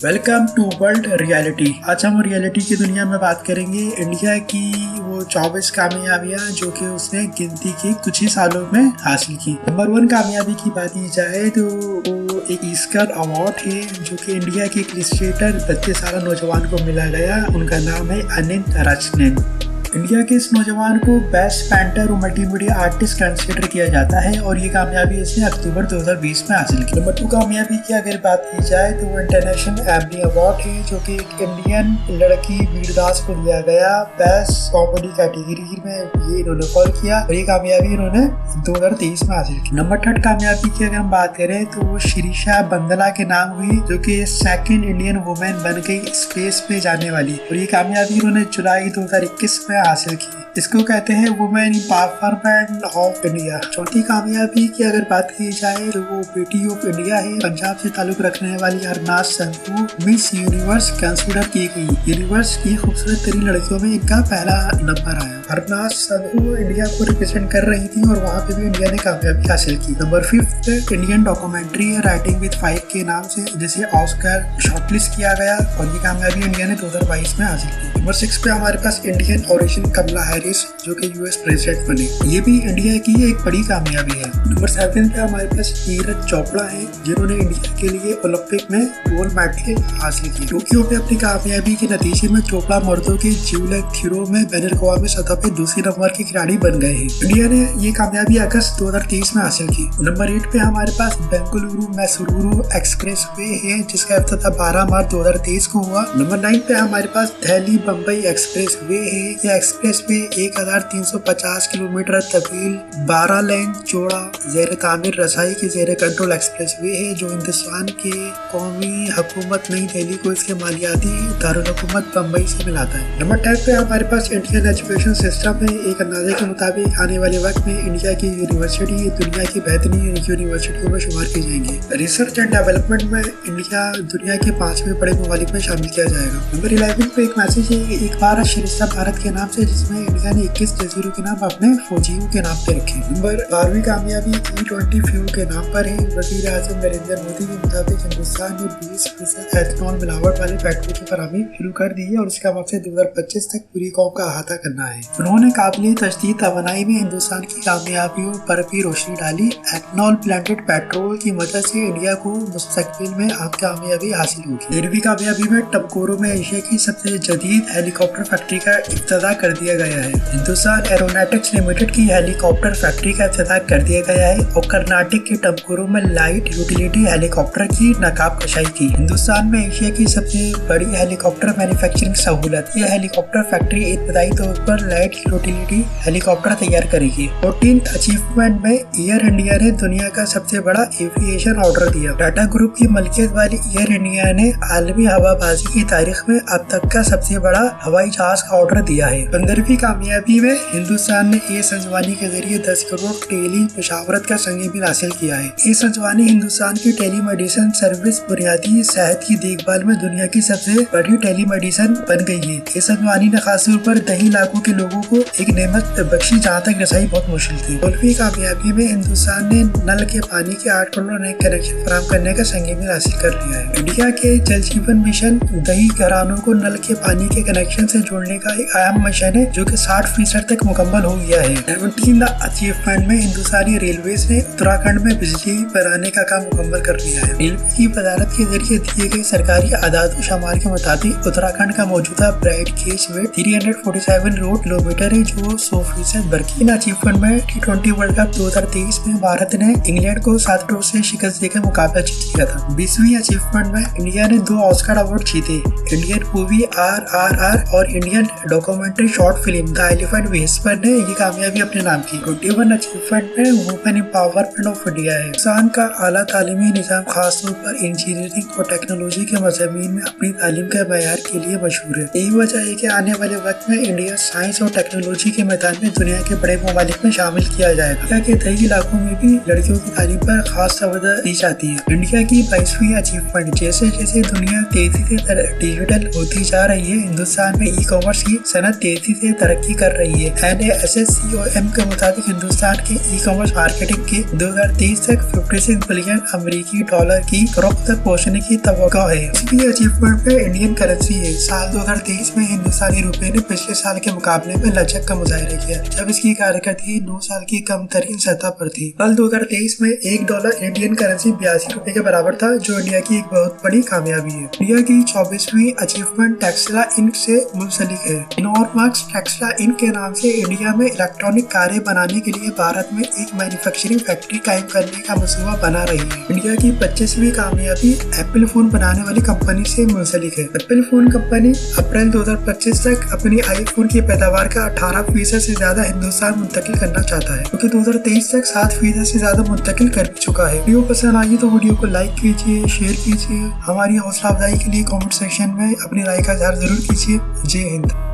Welcome to world reality. आज हम reality की दुनिया में बात करेंगे इंडिया की वो 24 कामयाबियां जो कि उसने गिनती की कुछ ही सालों में हासिल की। नंबर 1 कामयाबी की बात की जाए तो वो एक ईस्कर अवार्ड है जो कि इंडिया के इलस्ट्रेटर 32 साल नौजवान को मिला गया। उनका नाम है अनिल राजनेन। इंडिया के इस नौजवान को बेस्ट पेंटर और मल्टीमीडिया आर्टिस्ट कंसिडर किया जाता है और ये कामयाबी इसने अक्टूबर 2020 में हासिल की। नंबर 2 कामयाबी की अगर बात की जाए तो वो इंटरनेशनल एमनी अवार्ड है जो कि एक इंडियन लड़की वीरदास को दिया गया बेस्ट कॉमेडी कैटेगरी में। ये इन्होंने कॉल किया और ये कामयाबी इन्होंने 2023 में हासिल की। नंबर 3 कामयाबी की अगर हम बात करें तो वो शिरीषा बंदला के नाम हुई जो कि सेकंड इंडियन वुमेन बन गई स्पेस पे जाने वाली और ये कामयाबी इन्होंने जुलाई 2021 में हासिल की। इसको कहते हैं वुमेन एम्पावरमेंट ऑफ इंडिया। चौथी कामयाबी की अगर बात की जाए तो वो बेटी ऑफ इंडिया है। पंजाब से ताल्लुक रखने वाली Harnaaz Sandhu miss universe consider की गई। यूनिवर्स की खूबसूरत तरीन लड़कियों में इनका पहला नंबर आया। हरनाज संधू इंडिया को रिप्रेजेंट कर रही थी और वहाँ पे भी इंडिया ने कामयाबी हासिल की। नंबर 5 इंडियन डॉक्यूमेंट्री है राइटिंग विद 5 के नाम से जिसे ऑस्कर शॉर्टलिस्ट किया गया और ये कामयाबी इंडिया ने 2022 में हासिल की। नंबर 6 पे हमारे पास इंडियन ओरिजिन कमला हैरिस जो कि यूएस प्रेसिडेंट बने। ये भी इंडिया की एक बड़ी कामयाबी है। नंबर 7 पे हमारे पास नीरज चोपड़ा है जिन्होंने इंडिया के लिए ओलंपिक में गोल्ड मेडल हासिल किया। टोक्यो में अपनी कामयाबी के नतीजे में चोपड़ा मर्दों के जीवलक थ्रो में बैन अवी सतह पे दूसरे नंबर के खिलाड़ी बन गए हैं। इंडिया ने ये कामयाबी अगस्त 2023 में हासिल की। नंबर 8 पे हमारे पास बेंगलुरु मैसूरू एक्सप्रेस वे है जिसका इफ्तिताह 12 मार्च 2023 को हुआ। नंबर 9 पे हमारे पास दिल्ली बम्बई एक्सप्रेस वे है। यह एक्सप्रेस वे 1350 किलोमीटर तवील 12 लेन चौड़ा जेर तामीर रसाई के जेर कंट्रोल एक्सप्रेस वे है जो हिंदुस्तान के कौमी हुकूमत नई दिल्ली को इसके मालियाती दारुल हुकूमत बम्बई से मिलाता है। नंबर 10 पे हमारे पास इंडियन एजुकेशन सिस्टम है। एक अंदाजे के मुताबिक आने वाले वक्त में इंडिया की यूनिवर्सिटी दुनिया की बेहतरीन यूनिवर्सिटियों में शुमार की जाएंगी। रिसर्च एंड डेवलपमेंट में इंडिया दुनिया के 5वें बड़े ममालिक में शामिल किया जाएगा। नंबर 11 पे एक मैसेज है एक बार शिरस्ता भारत के नाम से जिसमें इंडिया ने 21 जजीरों के नाम अपने फौजियों के नाम पे रखे। नंबर 12वीं कामयाबी E20 फ्यूल के नाम पर है। वजीर आजम नरेंद्र मोदी के मुताबिक हिंदुस्तान ने 20% एथेनॉल मिलावट वाले पेट्रोल की फराहमी शुरू कर दी है और इसका मकसद 2025 तक पूरी कौम का अहाता करना है। उन्होंने काबिल तजदीद तवानाई में हिंदुस्तान की कामयाबियों पर भी रोशनी डाली। एथेनॉल ब्लेंडेड पेट्रोल की मदद से इंडिया को मुस्तकबिल में आम कामयाबी हासिल होगी। 13वीं कामयाबी में टमकोरो में एशिया की सबसे जदीद हेलीकॉप्टर फैक्ट्री का इफ्तिताह कर दिया गया है। हिंदुस्तान एरोनॉटिक्स लिमिटेड की हेलीकॉप्टर फैक्ट्री का इफ्तिताह कर दिया गया है और कर्नाटक के टमकुरू में लाइट यूटिलिटी हेलीकॉप्टर की नकाब कशाई की। हिंदुस्तान में एशिया की सबसे बड़ी हेलीकॉप्टर मैन्युफैक्चरिंग सहूलत। यह हेलीकॉप्टर फैक्ट्री इब्तदाई तौर पर लाइट यूटिलिटी हेलीकॉप्टर तैयार करेगी। 14th अचीवमेंट में एयर इंडिया ने दुनिया का सबसे बड़ा एविएशन ऑर्डर दिया। टाटा ग्रुप की मलकियत वाली एयर इंडिया ने आलमी हवाबाजी की तारीख में अब तक का सबसे बड़ा हवाई जहाज का ऑर्डर दिया है। 15वीं कामयाबी में हिंदुस्तान ने ए संजवानी के जरिए 10 करोड़ टेली मुशावरत का संग मील हासिल किया है। ए संजवानी हिंदुस्तान की टेलीमेडिसिन सर्विस बुनियादी सेहत की देखभाल में दुनिया की सबसे बड़ी टेलीमेडिसिन बन गई है। ए संजवानी ने खास तौर पर 10 लाखों के लोगों को एक नेमत बख्शी जहाँ तक रसाई बहुत मुश्किल थी। 16वीं कामयाबी में हिंदुस्तान ने नल के पानी के 8 करोड़ नए कनेक्शन फराहम करने का संग मील हासिल कर लिया है। इंडिया के जल जीवन मिशन दही घरानों को नल के पानी के कनेक्शन से जोड़ने का एक अहम मिशन है जो कि 60% तक मुकम्मल हो गया है। 17 अचीवमेंट में हिंदुस्तानी रेलवेज ने उत्तराखंड में बिजली बनाने का काम मुकम्मल कर लिया है। रेलवे की वजारत के जरिए दिए गए सरकारी आदाद शुमार के मुताबिक उत्तराखंड का मौजूदा ब्राइड गेज वेट 347 रोड किलोमीटर है जो 100% बढ़ी। इन अचीवमेंट में T20 वर्ल्ड कप 2023 में भारत ने इंग्लैंड को 7 ड्रॉ से शिकस्त देकर मुकाबला जीत लिया था। 20वीं अचीवमेंट में इंडिया ने 2 ऑस्कर अवार्ड जीते। इंडियन मूवी RRR और Indian documentary short film the elephant whisper ने ये कामयाबी अपने नाम की। 21 अचीवमेंट में वुमेन एम्पावरमेंट ऑफ इंडिया है। हिंदुस्तान का आला तालीमी निजाम खासतौर पर इंजीनियरिंग और टेक्नोलॉजी के मज़ामीन में अपनी तालीम के मयार के लिए मशहूर है। यही वजह है कि आने वाले वक्त में इंडिया साइंस और टेक्नोलॉजी के मैदान में दुनिया के बड़े ममालिक में शामिल किया जाएगा। इंडिया के 10 इलाकों में भी लड़कियों की तालीम पर खास तवज्जो दी जाती है। इंडिया की 22वीं अचीवमेंट जैसे जैसे दुनिया तेजी से डिजिटल होती जा रही है हिंदुस्तान में ई कॉमर्स की सनत तेजी से तरक्की कर रही रही है। NASSCOM के मुताबिक हिंदुस्तान के ई कॉमर्स मार्केटिंग के 2023 तक 56 बिलियन अमेरिकी डॉलर की फरोख्त पहुंचने की तवक्को है। इसकी अचीवमेंट में इंडियन करेंसी है। साल 2023 में हिंदुस्तानी रुपए ने पिछले साल के मुकाबले में लचक का मुजाहरा किया, जब इसकी कारकर्दगी 9 साल की कम तरीन सतह पर थी। कल 2023 में $1 इंडियन करेंसी 82 रुपए के बराबर था, जो इंडिया की एक बहुत बड़ी कामयाबी है। इंडिया की 24वीं अचीवमेंट टेस्ला इंक से मुंसलिक है। नॉरमैक्स टेस्ला इंक के नाम से इंडिया में इलेक्ट्रॉनिक कारें बनाने के लिए भारत में एक मैन्युफैक्चरिंग फैक्ट्री कायम करने का मंसूबा बना रही है। इंडिया की 25वीं कामयाबी एप्पल फोन बनाने वाली कंपनी से मुंसलिक है। एप्पल फोन कंपनी अप्रैल 2025 तक अपनी आईफोन की पैदावार का 18% से ज्यादा हिंदुस्तान मुंतकिल करना चाहता है, क्योंकि 2023 तक 7% से ज्यादा मुंतकिल कर चुका है। वीडियो पसंद आई तो वीडियो को लाइक कीजिए, शेयर कीजिए। हमारी हौसला अफजाई के लिए कमेंट सेक्शन में अपनी राय का इजहार जरूर कीजिए। जय हिंद।